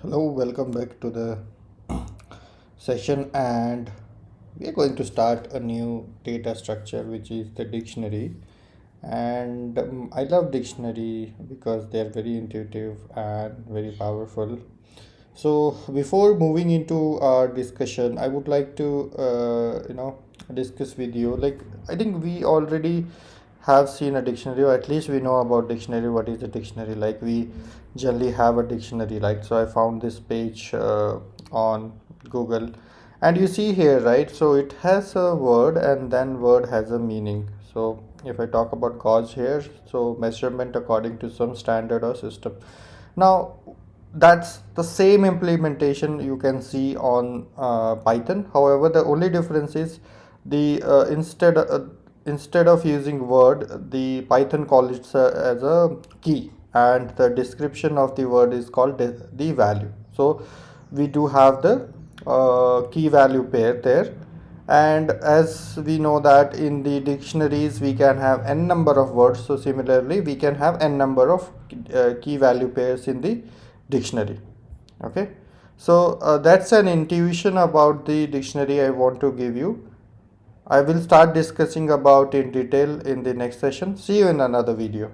Hello, welcome back to the session, and we are going to start a new data structure which is the dictionary. And I love dictionary because they are very intuitive and very powerful. So before moving into our discussion, I would like to discuss with you. Like, I think we already have seen a dictionary, or at least we know about dictionary. What is a dictionary? Like, we generally have a dictionary. Like, so I found this page on Google, and you see here, right? So it has a word, and then word has a meaning. So if I talk about gauge here, so measurement according to some standard or system. Now that's the same implementation you can see on Python. However, the only difference is the instead of using word, the Python calls it as a key, and the description of the word is called the value. So we do have the key value pair there, and as we know that in the dictionaries we can have n number of words, so similarly we can have n number of key value pairs in the dictionary. Okay, so that's an intuition about the dictionary I want to give you. I will start discussing about in detail in the next session. See you in another video.